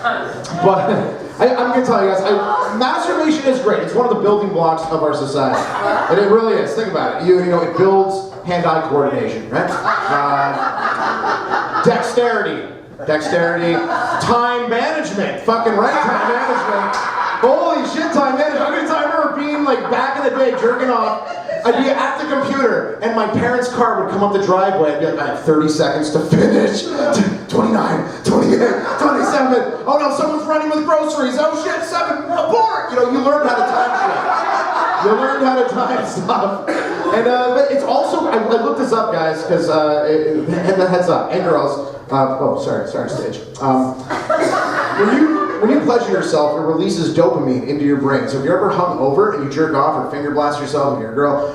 But I'm going to tell you guys, masturbation is great. It's one of the building blocks of our society. And it really is. Think about it. You know, it builds hand-eye coordination, right? Dexterity. Time management. Fucking right, time management. Holy shit, time management. I'm going to tell you, I remember being like back in the day, jerking off. I'd be at the computer, and my parents' car would come up the driveway. I'd be like, I have 30 seconds to finish. 29, 28, 27. Oh no, someone's running with groceries. Oh shit, 7, abort! You know, you learn how to time shit. You learn how to time stuff. And but it's also, I looked this up, guys, because heads up, and girls. Sorry, stage. When you pleasure yourself, it releases dopamine into your brain. So if you're ever hung over and you jerk off or finger blast yourself and you're a girl,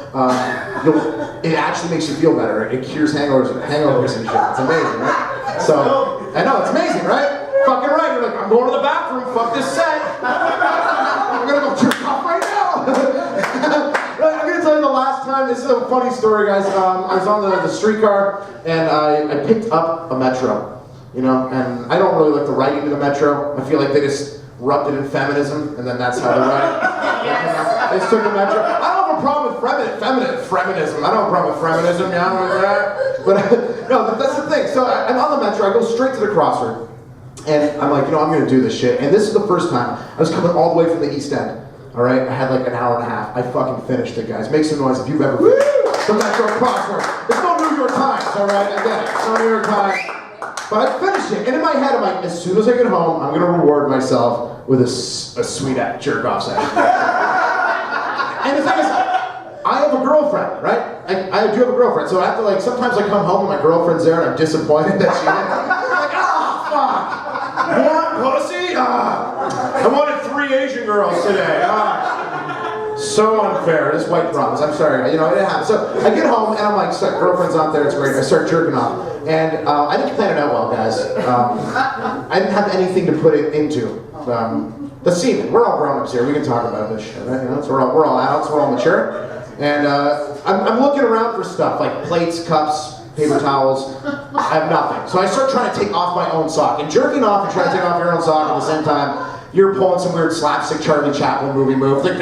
it actually makes you feel better. It cures hangovers and shit. It's amazing, right? So, I know, it's amazing, right? Fucking right. You're like, I'm going to the bathroom, fuck this set. I'm gonna go jerk off right now. I'm gonna tell you the last time, this is a funny story, guys. I was on the streetcar and I picked up a Metro. You know, and I don't really like the writing in the Metro. I feel like they just rubbed it in feminism, and then that's how they write. They just took the Metro. I don't have a problem with feminism. I don't have a problem with feminism, you know, like that. But no, that's the thing. So I'm on the Metro. I go straight to the crossroad, and I'm like, you know, I'm gonna do this shit. And this is the first time I was coming all the way from the East End. All right, I had like an hour and a half. I fucking finished it, guys. Make some noise if you've ever finished the Metro crossroad. It's no New York Times, all right? Again, it's no New York Times. But I finished it, and in my head, I'm like, as soon as I get home, I'm gonna reward myself with a sweet jerk-off session. And the thing is, I have a girlfriend, right? I do have a girlfriend, so I have to like, sometimes I come home and my girlfriend's there, and I'm disappointed that she didn't. I'm like, oh, fuck! More pussy? I wanted 3 Asian girls today. So unfair, this white promise. I'm sorry, you know, it happens. So I get home and I'm like, girlfriend's out there, it's great. I start jerking off. And I didn't plan it out well, guys. I didn't have anything to put it into. The semen, we're all grown-ups here, we can talk about this shit, right? You know, so we're all adults, we're all mature. And I'm looking around for stuff, like plates, cups, paper towels. I have nothing. So I start trying to take off my own sock. And jerking off and trying to take off your own sock at the same time, you're pulling some weird slapstick Charlie Chaplin movie move, like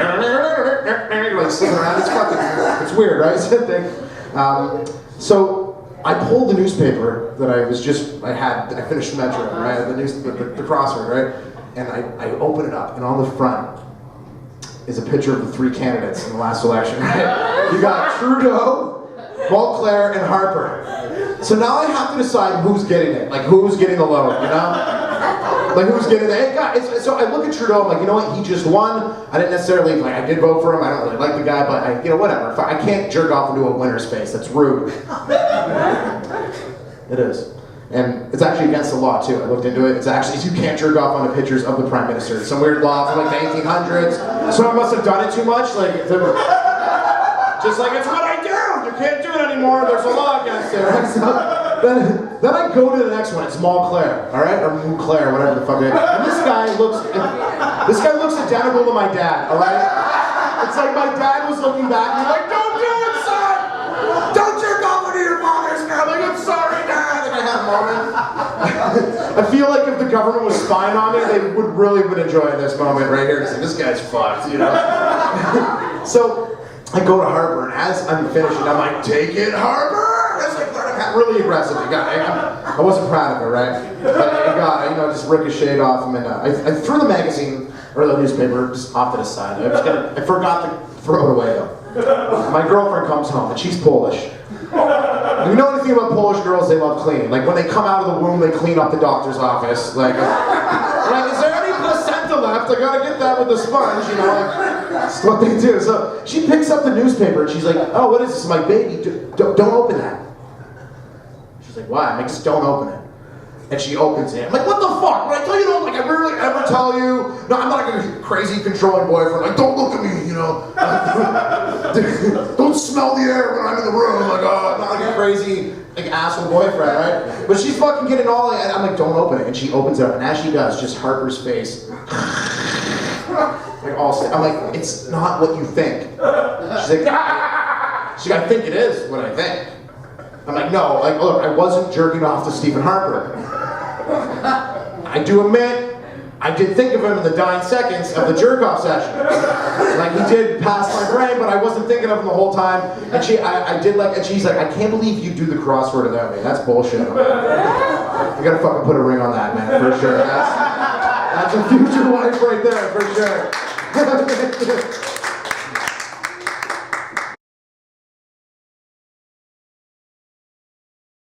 slipping around. It's weird, right? So I pulled the newspaper that I finished the Metro, right? The crossword, right? And I open it up, and on the front is a picture of the 3 candidates in the last election, right? You got Trudeau, Beauclair, and Harper. So now I have to decide who's getting it, like who's getting the load, you know? Like who's getting it? Hey, God, so I look at Trudeau, I'm like, you know what, he just won. I didn't necessarily, like, I did vote for him, I don't really like the guy, but you know, whatever. I can't jerk off into a winner's face, that's rude. It is. And it's actually against the law too. I looked into it. It's actually, you can't jerk off onto pictures of the Prime Minister. Some weird law from like the 1800s. Someone must have done it too much. Just like, it's what I do! You can't do it anymore, there's a law against it. Right? So, then I go to the next one, it's Montclair, alright? Or Montclair, whatever the fuck it is. And this guy looks identical to my dad, alright? It's like my dad was looking back and he's like, don't do it, son! Don't jerk off into your father's girl! I'm like, I'm sorry, Dad! Like I had a moment. I feel like if the government was spying on me, they would really have been enjoying this moment right here. It's like, this guy's fucked, you know? So, I go to Harper, and as I'm finishing, I'm like, take it, Harper! I was like, really aggressive. I wasn't proud of it, right? But it got, you know, just ricocheted off him, and I threw the magazine, or the newspaper, just off to the side. I forgot to throw it away, though. My girlfriend comes home, and she's Polish. If you know anything about Polish girls, they love cleaning. Like, when they come out of the womb, they clean up the doctor's office. Like, is there any placenta left? I gotta get that with the sponge, you know, like, that's what they do. So she picks up the newspaper and she's like, oh, what is this? My baby, don't open that. She's like, why? I'm like, just don't open it. And she opens it. I'm like, what the fuck? When I tell you don't, like, I rarely ever tell you. No, I'm not like a crazy controlling boyfriend. Like, don't look at me, you know. Don't smell the air when I'm in the room. Like, oh, I'm not like a crazy, like, asshole boyfriend, right? But she's fucking getting all, and I'm like, don't open it. And she opens it up, and as she does, just Harper's face. Like, I'm like, it's not what you think. She's like, I think it is what I think. I'm like, no, like, look, I wasn't jerking off to Stephen Harper. I do admit, I did think of him in the dying seconds of the jerk-off session. Like, he did pass my brain, but I wasn't thinking of him the whole time. And I did like, and she's like, I can't believe you do the crossword without me. That's bullshit. I'm like, you gotta fucking put a ring on that, man, for sure. That's a future wife right there, for sure.